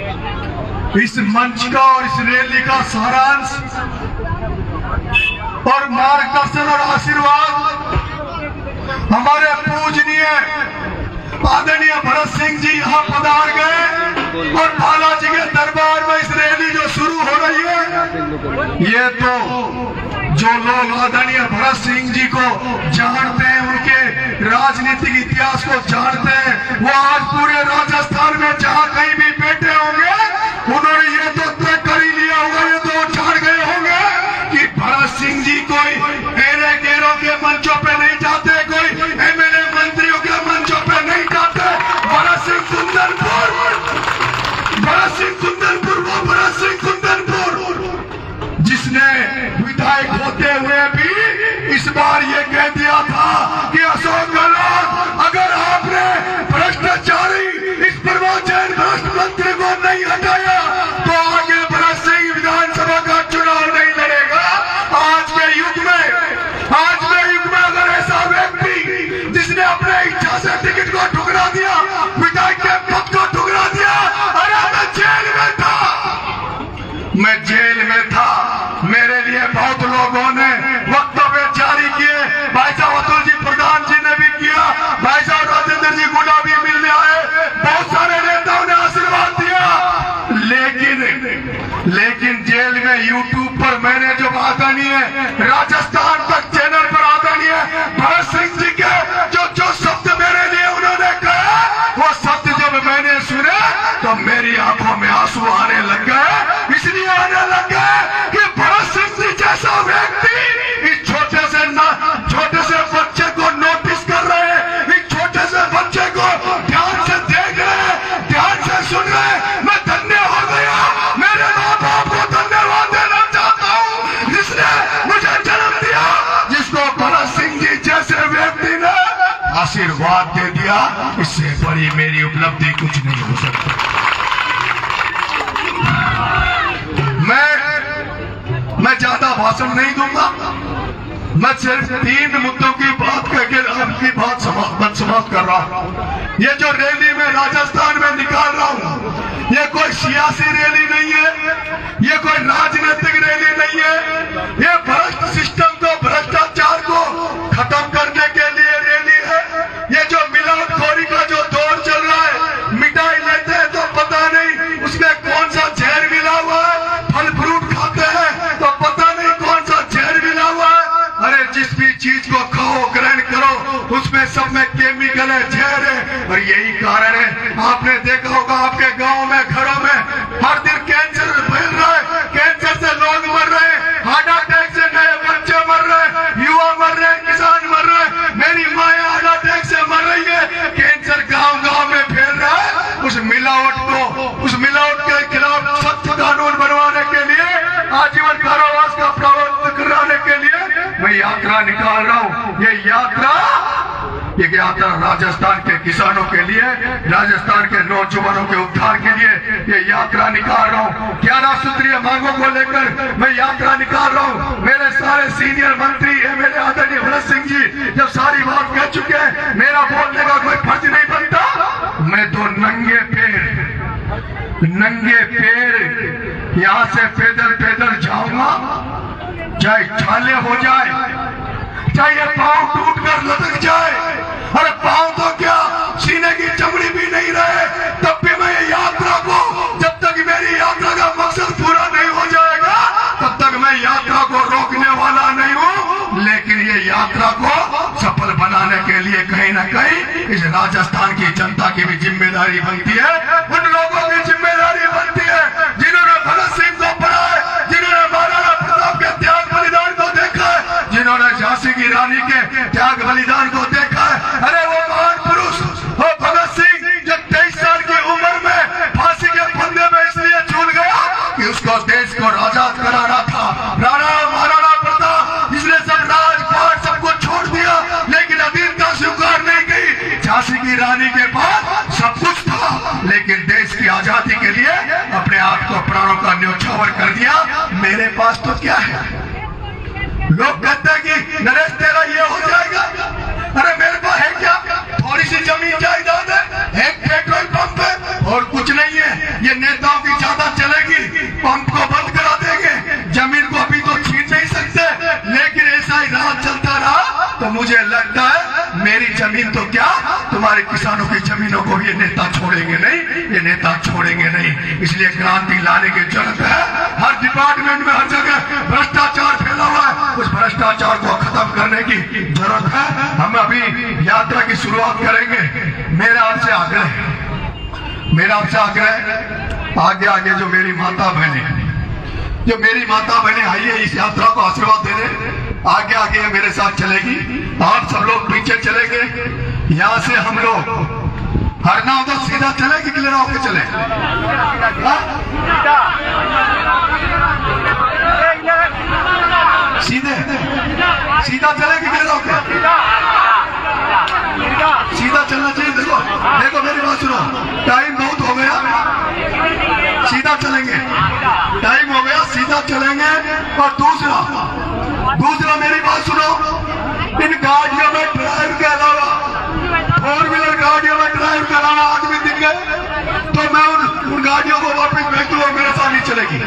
इस मंच का और इस रैली का सारांश और मार्गदर्शन और आशीर्वाद हमारे पूजनीय आदरणीय भरत सिंह जी यहाँ पधार गए और बालाजी के दरबार में इस रैली जो शुरू हो रही है, ये तो जो लोग आदरणीय भरत सिंह जी को जानते हैं, उनके राजनीतिक इतिहास को जानते हैं, वो आज पूरे राजस्थान में जहाँ कहीं भी बैठे होंगे उन्होंने ये तो तय कर ही लिया होगा, ये तो जान गए होंगे कि भरत सिंह जी कोई एरे गेरों के मंचों पे नहीं जाते, कोई एमएलए मंत्रियों के मंचों पे नहीं जाते। भरत सिंह कुंदनपुर, भरत सिंह कुंदनपुर, वो भरत सिंह कुंदनपुर जिसने विधायक होते हुए भी इस बार ये कह दिया था कि अशोक गहलोत, अगर आपने भ्रष्टाचारी इस प्रमोद जैन भ्रष्ट मंत्री को नहीं हटाया तो आगे भरत सिंह विधानसभा का चुनाव नहीं लड़ेगा। आज के युग में अगर ऐसा व्यक्ति जिसने अपने इच्छा से टिकट को ठुकरा दिया, विधायक के पद को ठुकरा दिया, अरे मैं जेल में था, मेरे लिए बहुत लोगों ने वक्तव्य जारी किए, भाई साहब अतुल जी प्रधान जी ने भी किया, भाई साहब राजेंद्र जी गुड़ा भी मिलने आए, बहुत सारे नेताओं ने आशीर्वाद दिया, लेकिन जेल में यूट्यूब पर मैंने जो आदरणीय राजस्थान तक चैनल पर आदरणीय भरत सिंह जी के जो शब्द मेरे लिए उन्होंने कहा, वो शब्द जब मैंने सुने तो मेरी आंखों में आंसू आने लग गए। इसलिए आने लग गए कि भरत सिंह जी जैसा व्यक्ति इस छोटे से बच्चे को नोटिस कर रहे हैं, इस छोटे से बच्चे को ध्यान से देख रहे हैं, ध्यान से सुन रहे हैं। मैं धन्य हो गया, मेरे माँ बाप को धन्यवाद देना चाहता हूँ जिसने मुझे जन्म दिया, जिसको भरत सिंह जी जैसे व्यक्ति ने आशीर्वाद दे दिया। इससे बड़ी मेरी उपलब्धि कुछ नहीं हो सकती। मैं ज्यादा भाषण नहीं दूंगा, मैं सिर्फ 3 मुद्दों की बात करके आपकी बात समाप्त कर रहा हूँ। ये जो रैली में राजस्थान में निकाल रहा हूँ, ये कोई सियासी रैली नहीं है, ये कोई राजनीतिक रैली नहीं है, ये भ्रष्ट सिस्टम को, भ्रष्टाचार को खत्म करने के लिए रैली है। ये जो मिलावटखोरी का जो दौर चल रहा है, मिठाई लेते हैं तो पता नहीं उसमें कौन सा जहर मिला हुआ है, फल फ्रूट खाते हैं तो पता नहीं कौन सा जहर मिला हुआ है। अरे जिस भी चीज को खाओ, ग्रहण करो, उसमें सब में केमिकल है, जहर है। और यही कारण है, आपने देखा होगा आपके गांव में, घरों में हर दिन कैंसर फैल रहा है, कैंसर से लोग मर रहे हैं, हार्ट अटैक से नए बच्चे मर रहे हैं, युवा मर रहे हैं, किसान मर रहे हैं, मेरी माँ हार्ट अटैक से मर रही है। कैंसर गाँव में फैल रहा है। उस मिलावट के खिलाफ सख्त कानून बनवाने के लिए, आजीवन कारावास का प्रावधान कराने के लिए मैं यात्रा निकाल रहा हूँ। ये यात्रा राजस्थान के किसानों के लिए, राजस्थान के नौजवानों के उद्धार के लिए ये यात्रा निकाल रहा हूँ। 11 सूत्रीय मांगों को लेकर मैं यात्रा निकाल रहा हूँ। मेरे सारे सीनियर मंत्री, एमएलए आदरणीय भरत सिंह जी जब सारी बात कह चुके हैं, मेरा बोलने का कोई फर्ज नहीं बनता। मैं तो नंगे पैर यहाँ से पैदल जाऊंगा, चाहे छाले हो जाए, चाहे पांव टूट कर लटक जाए, अरे पांव तो क्या सीने की चमड़ी भी नहीं रहे, तब भी मैं यात्रा को, जब तक मेरी यात्रा का मकसद पूरा नहीं हो जाएगा तब तक मैं यात्रा को रोकने वाला नहीं हूँ। लेकिन ये यात्रा को सफल बनाने के लिए कहीं ना कहीं इस राजस्थान की जनता की भी जिम्मेदारी बनती है, उन लोगों की जिम्मेदारी बनती है जिन्होंने भगत सिंह को पढ़ा है, जिन्होंने महाराणा प्रताप के त्याग बलिदान को देखा है, जिन्होंने झांसी की रानी के त्याग बलिदान को देखा है। अरे वो महान पुरुष, वो भगत सिंह जो 23 साल की उम्र में फांसी के फंदे में इसलिए झूल गया कि उसको देश को आजाद कराना था। महाराणा प्रताप जिसने सब राजपाट सबको छोड़ दिया, लेकिन अधीनता स्वीकार नहीं की। झांसी की रानी के पास सब कुछ था, लेकिन देश की आजादी के लिए अपने आप को प्राणों का न्योछावर कर दिया। मेरे पास तो क्या है? लोग कहते हैं कि नरेश तेरा ये हो जाएगा, अरे मेरे पास है क्या? थोड़ी सी जमीन जायदाद है, एक पेट्रोल पंप है और कुछ नहीं है। ये नेताओं की ज्यादा चलेगी, पंप को बंद करा देंगे, जमीन को अभी तो छीन नहीं सकते, लेकिन ऐसा ही राज चलता रहा तो मुझे लगता है मेरी जमीन तो क्या, तुम्हारे किसानों की जमीनों को ये नेता छोड़ेंगे नहीं, ये नेता छोड़ेंगे नहीं। इसलिए क्रांति लाने की जरूरत है। हर डिपार्टमेंट में हर जगह भ्रष्टाचार फैला हुआ है, उस भ्रष्टाचार को खत्म करने की जरूरत है। हम अभी यात्रा की शुरुआत करेंगे। मेरा आपसे आग्रह आगे आगे जो मेरी माता बहने आई है इस यात्रा को आशीर्वाद देने, आगे आगे मेरे साथ चलेगी। आप सब लोग पीछे चलेंगे। यहाँ से हम लोग हरना उधर सीधा चलेगी, क्लियर होकर चले? सीधा चलेगी, क्लियर होकर? सीधा चलना चाहिए। देखो मेरी बात सुनो, टाइम बहुत हो गया, सीधा चलेंगे, टाइम हो गया, सीधा चलेंगे। और दूसरा मेरी बात सुनो, इन गाड़ियों में ड्राइवर के अलावा, 4 व्हीलर गाड़ियों में ड्राइवर के अलावा आदमी दिख गए तो मैं उन गाड़ियों को वापस भेज दूंगा, मेरे साथ नहीं चलेगी।